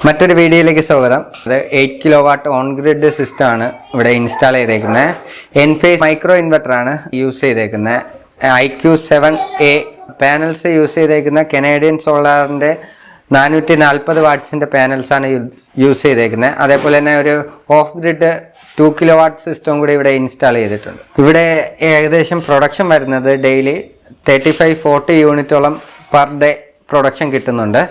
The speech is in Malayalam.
മറ്റൊരു വീഡിയോയിലേക്ക് സ്വാഗതം. ഇത് 8 കിലോവാട്ട് ഓൺ ഗ്രിഡ് സിസ്റ്റം ആണ് ഇവിടെ ഇൻസ്റ്റാൾ ചെയ്തേക്കുന്നത്. Enphase മൈക്രോ ഇൻവെർട്ടർ ആണ് യൂസ് ചെയ്തേക്കുന്നത്. IQ7A പാനൽസ് യൂസ് ചെയ്തേക്കുന്ന കനേഡിയൻ സോളാറിൻ്റെ 440 വാട്ട്സിൻ്റെ പാനൽസാണ് യൂസ് ചെയ്തേക്കുന്നത്. അതേപോലെ തന്നെ ഒരു ഓഫ് ഗ്രിഡ് 2 കിലോവാട്ട് സിസ്റ്റം കൂടി ഇവിടെ ഇൻസ്റ്റാൾ ചെയ്തിട്ടുണ്ട്. ഇവിടെ ഏകദേശം പ്രൊഡക്ഷൻ വരുന്നത് ഡെയിലി 35-40 യൂണിറ്റോളം പെർ ഡേ പ്രൊഡക്ഷൻ കിട്ടുന്നുണ്ട്.